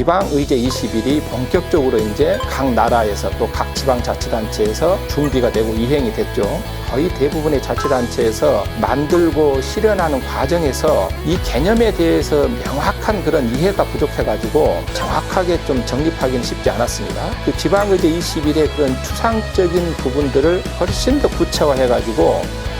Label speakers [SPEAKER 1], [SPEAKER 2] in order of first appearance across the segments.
[SPEAKER 1] 지방의제 20일이 본격적으로 이제 각 나라에서 또 각 지방자치단체에서 준비가 되고 이행이 됐죠. 거의 대부분의 자치단체에서 만들고 실현하는 과정에서 이 개념에 대해서 명확한 그런 이해가 부족해가지고 정확하게 좀 정립하기는 쉽지 않았습니다. 그 지방의제 20일의 그런 추상적인 부분들을 훨씬 더 구체화해가지고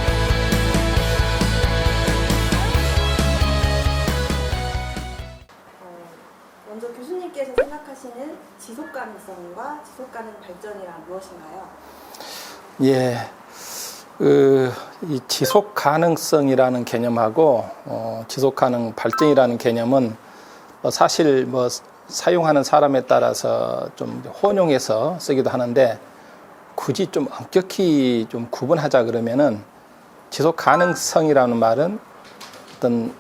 [SPEAKER 2] 먼저 교수님께서 생각하시는 지속 가능성과 지속 가능 발전이란 무엇인가요?
[SPEAKER 1] 예. 이 지속 가능성이라는 개념하고 지속 가능 발전이라는 개념은 사실 사용하는 사람에 따라서 좀 혼용해서 쓰기도 하는데 굳이 좀 엄격히 좀 구분하자 그러면은 지속 가능성이라는 말은 어떤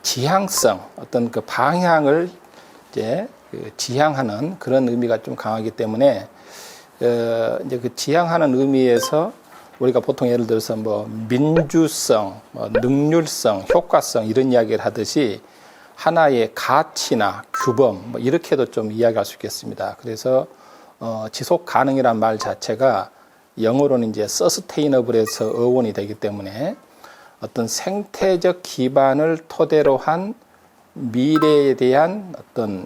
[SPEAKER 1] 지향성, 어떤 그 방향을 이제 지향하는 그런 의미가 좀 강하기 때문에 이제 그 지향하는 의미에서 우리가 보통 예를 들어서 민주성, 능률성, 효과성 이런 이야기를 하듯이 하나의 가치나 규범 이렇게도 좀 이야기할 수 있겠습니다. 그래서 지속 가능이란 말 자체가 영어로는 이제 sustainable에서 어원이 되기 때문에 어떤 생태적 기반을 토대로 한 미래에 대한 어떤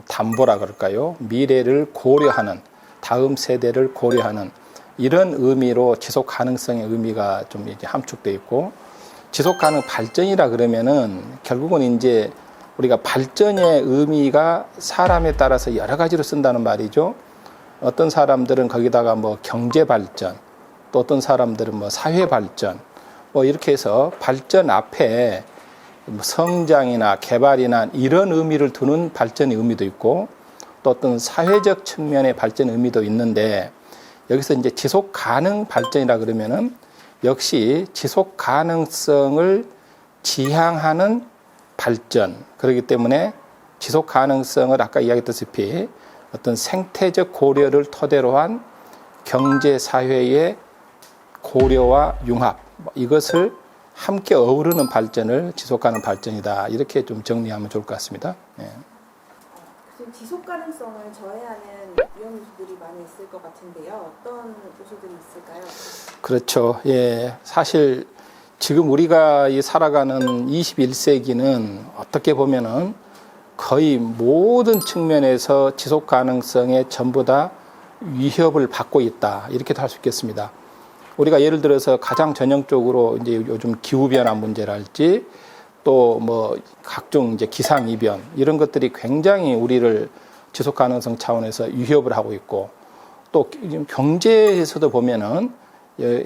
[SPEAKER 1] 담보라 그럴까요? 미래를 고려하는, 다음 세대를 고려하는 이런 의미로 지속 가능성의 의미가 좀 이제 함축되어 있고, 지속 가능 발전이라 그러면은 결국은 이제 우리가 발전의 의미가 사람에 따라서 여러 가지로 쓴다는 말이죠. 어떤 사람들은 거기다가 경제 발전, 또 어떤 사람들은 사회 발전, 이렇게 해서 발전 앞에 성장이나 개발이나 이런 의미를 두는 발전의 의미도 있고, 또 어떤 사회적 측면의 발전 의미도 있는데, 여기서 이제 지속 가능 발전이라 그러면은 역시 지속 가능성을 지향하는 발전. 그렇기 때문에 지속 가능성을 아까 이야기했다시피 어떤 생태적 고려를 토대로 한 경제 사회의 고려와 융합, 이것을 함께 어우르는 발전을 지속 가능 발전이다. 이렇게 좀 정리하면 좋을 것 같습니다. 네.
[SPEAKER 2] 지속 가능성을 저해하는 위험 요소들이 많이 있을 것 같은데요. 어떤 요소들이 있을까요?
[SPEAKER 1] 그렇죠. 예. 사실 지금 우리가 살아가는 21세기는 어떻게 보면은 거의 모든 측면에서 지속 가능성에 전부 다 위협을 받고 있다. 이렇게도 할 수 있겠습니다. 우리가 예를 들어서 가장 전형적으로 이제 요즘 기후변화 문제랄지 또 각종 이제 기상이변 이런 것들이 굉장히 우리를 지속 가능성 차원에서 위협을 하고 있고, 또 경제에서도 보면은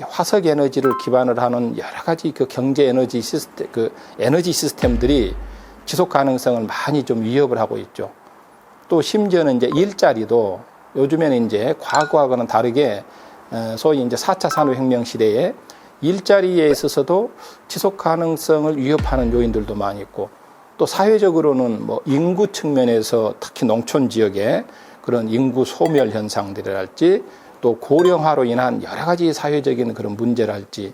[SPEAKER 1] 화석 에너지를 기반으로 하는 여러 가지 그 경제 에너지 시스템, 그 에너지 시스템들이 지속 가능성을 많이 좀 위협을 하고 있죠. 또 심지어는 이제 일자리도 요즘에는 이제 과거하고는 다르게 소위 이제 4차 산업혁명 시대에 일자리에 있어서도 지속 가능성을 위협하는 요인들도 많이 있고, 또 사회적으로는 인구 측면에서 특히 농촌 지역에 그런 인구 소멸 현상들이랄지, 또 고령화로 인한 여러 가지 사회적인 그런 문제랄지,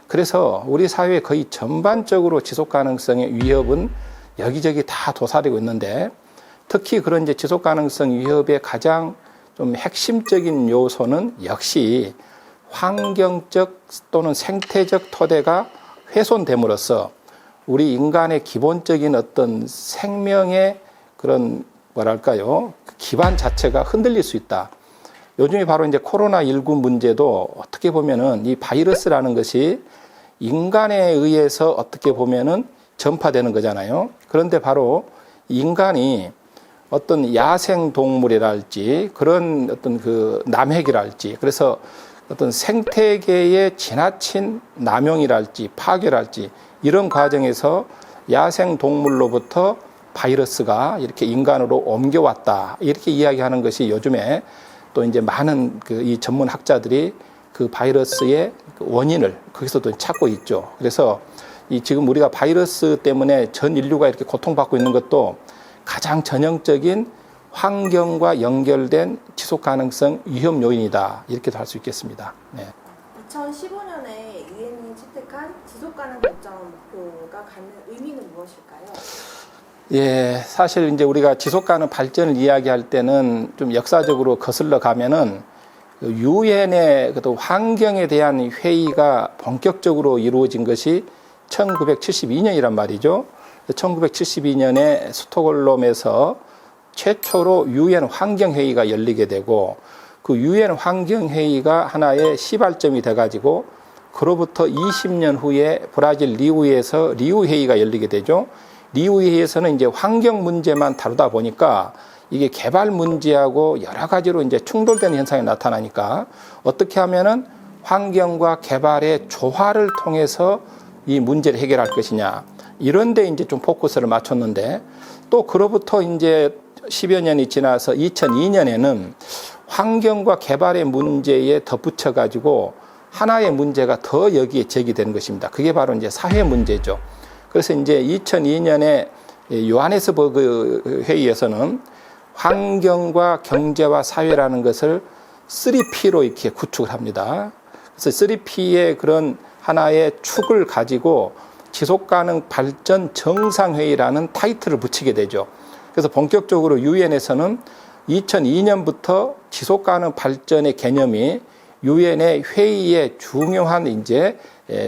[SPEAKER 1] 그래서 우리 사회 거의 전반적으로 지속 가능성의 위협은 여기저기 다 도사리고 있는데, 특히 그런 이제 지속 가능성 위협의 가장 좀 핵심적인 요소는 역시 환경적 또는 생태적 토대가 훼손됨으로써 우리 인간의 기본적인 어떤 생명의 그런 기반 자체가 흔들릴 수 있다. 요즘에 바로 이제 코로나19 문제도 어떻게 보면은 이 바이러스라는 것이 인간에 의해서 어떻게 보면은 전파되는 거잖아요. 그런데 바로 인간이 어떤 야생 동물이랄지 그런 어떤 그 남획이랄지, 그래서 어떤 생태계의 지나친 남용이랄지 파괴랄지 이런 과정에서 야생 동물로부터 바이러스가 이렇게 인간으로 옮겨왔다, 이렇게 이야기하는 것이 요즘에 또 이제 많은 이 전문 학자들이 그 바이러스의 원인을 거기서도 찾고 있죠. 그래서 지금 우리가 바이러스 때문에 전 인류가 이렇게 고통받고 있는 것도 가장 전형적인 환경과 연결된 지속 가능성 위험 요인이다, 이렇게도 할 수 있겠습니다. 네.
[SPEAKER 2] 2015년에 유엔이 채택한 지속 가능 발전 목표가 갖는 의미는 무엇일까요?
[SPEAKER 1] 예, 사실 이제 우리가 지속 가능 발전을 이야기할 때는 좀 역사적으로 거슬러 가면은 유엔의 그 환경에 대한 회의가 본격적으로 이루어진 것이 1972년이란 말이죠. 1972년에 스톡홀름에서 최초로 유엔 환경회의가 열리게 되고 그 유엔 환경회의가 하나의 시발점이 돼가지고 그로부터 20년 후에 브라질 리우에서 리우회의가 열리게 되죠. 리우회의에서는 이제 환경 문제만 다루다 보니까 이게 개발 문제하고 여러 가지로 이제 충돌되는 현상이 나타나니까 어떻게 하면은 환경과 개발의 조화를 통해서 이 문제를 해결할 것이냐. 이런데 이제 좀 포커스를 맞췄는데 또 그로부터 이제 10여 년이 지나서 2002년에는 환경과 개발의 문제에 덧붙여 가지고 하나의 문제가 더 여기에 제기되는 것입니다. 그게 바로 이제 사회 문제죠. 그래서 이제 2002년에 요하네스버그 회의에서는 환경과 경제와 사회라는 것을 3P로 이렇게 구축을 합니다. 그래서 3P의 그런 하나의 축을 가지고 지속가능 발전 정상회의라는 타이틀을 붙이게 되죠. 그래서 본격적으로 유엔에서는 2002년부터 지속가능 발전의 개념이 유엔의 회의에 중요한 이제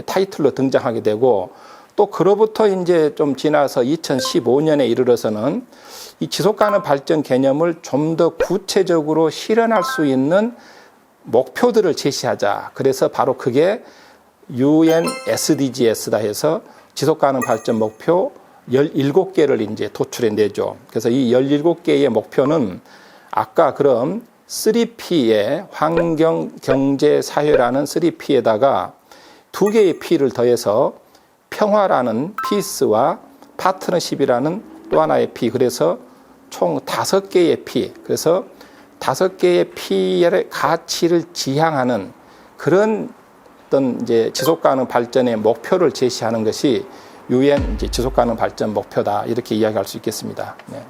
[SPEAKER 1] 타이틀로 등장하게 되고 또 그로부터 이제 좀 지나서 2015년에 이르러서는 이 지속가능 발전 개념을 좀 더 구체적으로 실현할 수 있는 목표들을 제시하자. 그래서 바로 그게 UN SDGs다 해서 지속가능 발전 목표 17개를 이제 도출해내죠. 그래서 이 17개의 목표는 아까 그럼 3P의 환경, 경제, 사회라는 3P에다가 2개의 P를 더해서 평화라는 피스와 파트너십이라는 또 하나의 P. 그래서 총 5개의 P. 그래서 5개의 P의 가치를 지향하는 그런 어떤 이제 지속가능 발전의 목표를 제시하는 것이 유엔 이제 지속가능 발전 목표다 이렇게 이야기할 수 있겠습니다. 네.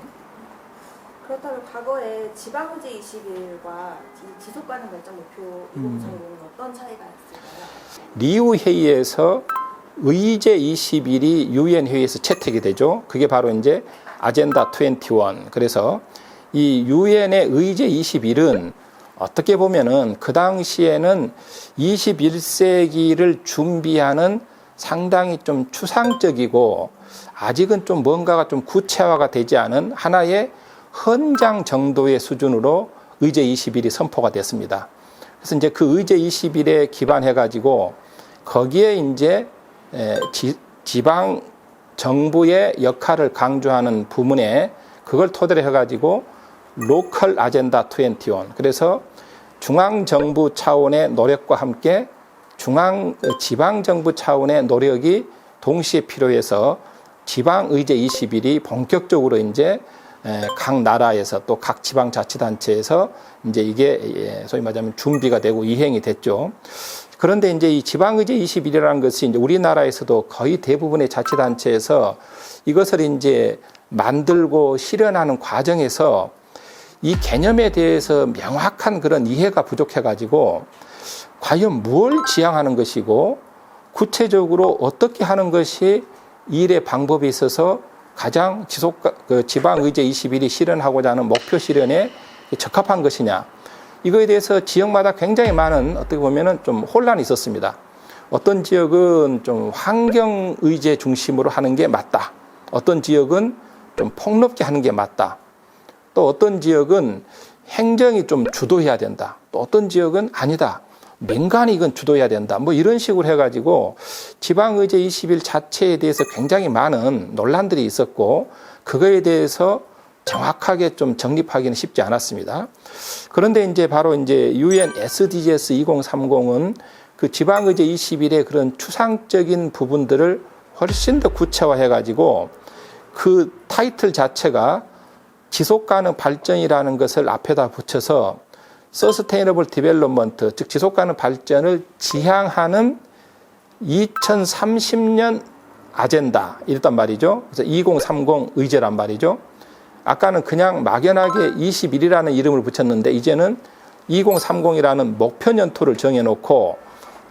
[SPEAKER 2] 그렇다면 과거에 지방의제 21과 지속가능 발전 목표 2030은 어떤 차이가 있을까요?
[SPEAKER 1] 리우 회의에서 의제 21이 유엔 회의에서 채택이 되죠. 그게 바로 이제 아젠다 21. 그래서 이 유엔의 의제 21은 어떻게 보면은 그 당시에는 21세기를 준비하는 상당히 좀 추상적이고 아직은 좀 뭔가가 좀 구체화가 되지 않은 하나의 헌장 정도의 수준으로 의제 21이 선포가 됐습니다. 그래서 이제 그 의제 21에 기반해 가지고 거기에 이제 지방 정부의 역할을 강조하는 부문에 그걸 토대로 해가지고 로컬 아젠다 21. 그래서 중앙 정부 차원의 노력과 함께 지방 정부 차원의 노력이 동시에 필요해서 지방 의제 21이 본격적으로 이제 각 나라에서 또 각 지방자치단체에서 이제 이게 소위 말하자면 준비가 되고 이행이 됐죠. 그런데 이제 이 지방의제 21이라는 것이 이제 우리나라에서도 거의 대부분의 자치단체에서 이것을 이제 만들고 실현하는 과정에서 이 개념에 대해서 명확한 그런 이해가 부족해가지고 과연 뭘 지향하는 것이고 구체적으로 어떻게 하는 것이 일의 방법에 있어서 가장 지방의제 21이 실현하고자 하는 목표 실현에 적합한 것이냐. 이거에 대해서 지역마다 굉장히 많은 어떻게 보면은 좀 혼란이 있었습니다. 어떤 지역은 좀 환경 의제 중심으로 하는 게 맞다. 어떤 지역은 좀 폭넓게 하는 게 맞다. 또 어떤 지역은 행정이 좀 주도해야 된다. 또 어떤 지역은 아니다. 민간이 이건 주도해야 된다. 뭐 이런 식으로 해가지고 지방의제 21 자체에 대해서 굉장히 많은 논란들이 있었고 그거에 대해서 정확하게 좀 정립하기는 쉽지 않았습니다. 그런데 이제 바로 이제 UN SDGs 2030은 그 지방의제 21의 그런 추상적인 부분들을 훨씬 더 구체화해가지고 그 타이틀 자체가 지속가능 발전이라는 것을 앞에다 붙여서 서스테이너블 디벨롭먼트, 즉 지속가능 발전을 지향하는 2030년 아젠다 이랬단 말이죠. 그래서 2030 의제란 말이죠. 아까는 그냥 막연하게 21이라는 이름을 붙였는데 이제는 2030이라는 목표 연도를 정해놓고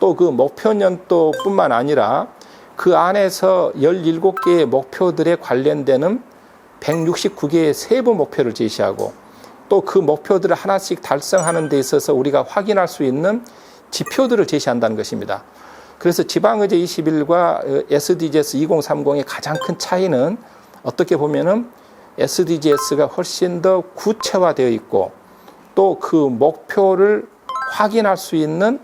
[SPEAKER 1] 또 그 목표 연도뿐만 아니라 그 안에서 17개의 목표들에 관련되는 169개의 세부 목표를 제시하고 또 그 목표들을 하나씩 달성하는 데 있어서 우리가 확인할 수 있는 지표들을 제시한다는 것입니다. 그래서 지방의제 21과 SDGs 2030의 가장 큰 차이는 어떻게 보면은 SDGs가 훨씬 더 구체화되어 있고 또 그 목표를 확인할 수 있는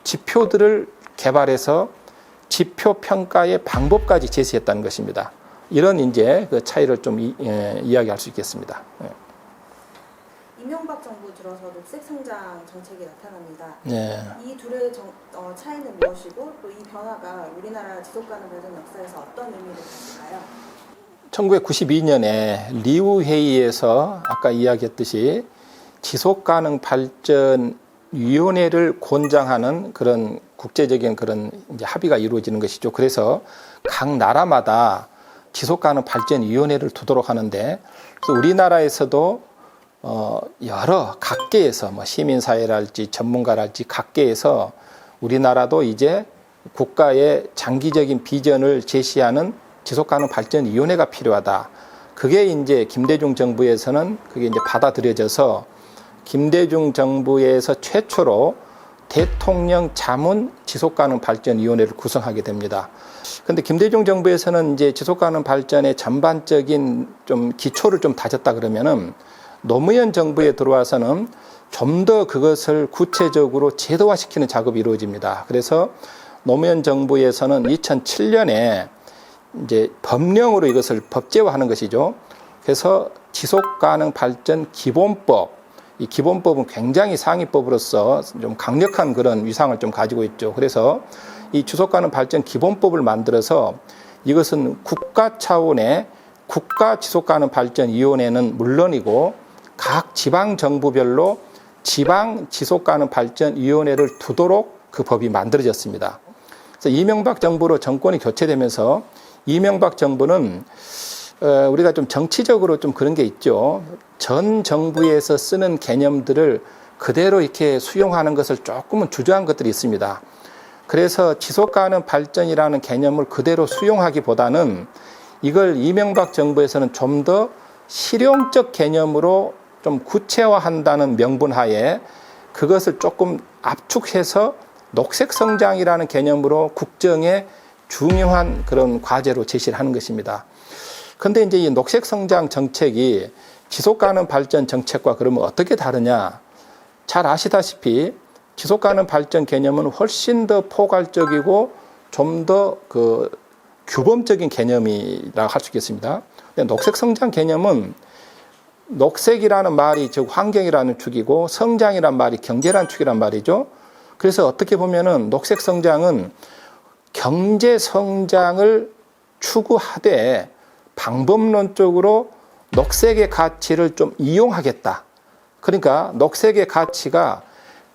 [SPEAKER 1] 지표들을 개발해서 지표 평가의 방법까지 제시했다는 것입니다. 이런 이제 그 차이를 좀 이야기할 수 있겠습니다.
[SPEAKER 2] 이명박 정부 들어서 녹색 성장 정책이 나타납니다.
[SPEAKER 1] 네.
[SPEAKER 2] 이 둘의 차이는 무엇이고 또 이 변화가 우리나라 지속가능 발전 역사에서 어떤 의미를 가질까요?
[SPEAKER 1] 1992년에 리우 회의에서 아까 이야기했듯이 지속가능 발전 위원회를 권장하는 그런 국제적인 그런 이제 합의가 이루어지는 것이죠. 그래서 각 나라마다 지속가능 발전 위원회를 두도록 하는데 그래서 우리나라에서도 여러 각계에서 뭐 시민사회랄지 전문가랄지 각계에서 우리나라도 이제 국가의 장기적인 비전을 제시하는 지속가능 발전 위원회가 필요하다. 그게 이제 김대중 정부에서는 그게 이제 받아들여져서 김대중 정부에서 최초로 대통령 자문 지속가능 발전 위원회를 구성하게 됩니다. 그런데 김대중 정부에서는 이제 지속가능 발전의 전반적인 좀 기초를 좀 다졌다 그러면은 노무현 정부에 들어와서는 좀 더 그것을 구체적으로 제도화시키는 작업이 이루어집니다. 그래서 노무현 정부에서는 2007년에 이제 법령으로 이것을 법제화하는 것이죠. 그래서 지속가능 발전 기본법, 이 기본법은 굉장히 상위법으로서 좀 강력한 그런 위상을 좀 가지고 있죠. 그래서 이 지속가능 발전 기본법을 만들어서 이것은 국가 차원의 국가 지속가능 발전 위원회는 물론이고 각 지방 정부별로 지방 지속가능 발전 위원회를 두도록 그 법이 만들어졌습니다. 그래서 이명박 정부로 정권이 교체되면서 이명박 정부는 우리가 좀 정치적으로 좀 그런 게 있죠. 전 정부에서 쓰는 개념들을 그대로 이렇게 수용하는 것을 조금은 주저한 것들이 있습니다. 그래서 지속가능 발전이라는 개념을 그대로 수용하기보다는 이걸 이명박 정부에서는 좀 더 실용적 개념으로 좀 구체화한다는 명분하에 그것을 조금 압축해서 녹색 성장이라는 개념으로 국정에 중요한 그런 과제로 제시를 하는 것입니다. 그런데 이제 이 녹색 성장 정책이 지속가능 발전 정책과 그러면 어떻게 다르냐? 잘 아시다시피 지속가능 발전 개념은 훨씬 더 포괄적이고 좀 더 그 규범적인 개념이라고 할 수 있겠습니다. 근데 녹색 성장 개념은 녹색이라는 말이 즉 환경이라는 축이고 성장이라는 말이 경제라는 축이란 말이죠. 그래서 어떻게 보면은 녹색 성장은 경제 성장을 추구하되 방법론적으로 녹색의 가치를 좀 이용하겠다. 그러니까 녹색의 가치가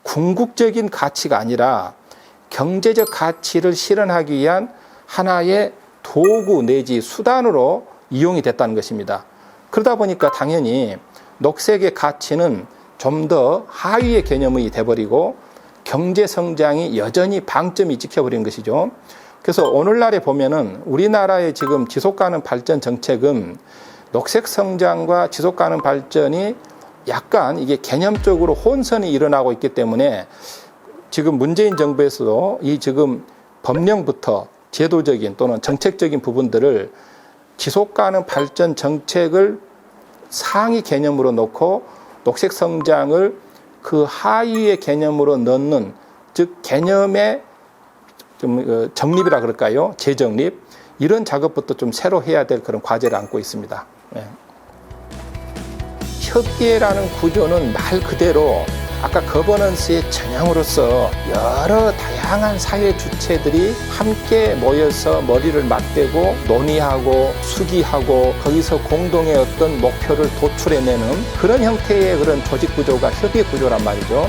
[SPEAKER 1] 궁극적인 가치가 아니라 경제적 가치를 실현하기 위한 하나의 도구 내지 수단으로 이용이 됐다는 것입니다. 그러다 보니까 당연히 녹색의 가치는 좀 더 하위의 개념이 돼버리고 경제 성장이 여전히 방점이 찍혀버린 것이죠. 그래서 오늘날에 보면은 우리나라의 지금 지속가능 발전 정책은 녹색 성장과 지속가능 발전이 약간 이게 개념적으로 혼선이 일어나고 있기 때문에 지금 문재인 정부에서도 이 지금 법령부터 제도적인 또는 정책적인 부분들을 지속가능 발전 정책을 상위 개념으로 놓고 녹색 성장을 그 하위의 개념으로 넣는 즉 개념의 좀 정립이라 그럴까요? 재정립 이런 작업부터 좀 새로 해야 될 그런 과제를 안고 있습니다. 네. 협의회라는 구조는 말 그대로 아까 거버넌스의 전형으로서 여러 다양한 사회 주체들이 함께 모여서 머리를 맞대고 논의하고 수기하고 거기서 공동의 어떤 목표를 도출해내는 그런 형태의 그런 조직 구조가 협의회 구조란 말이죠.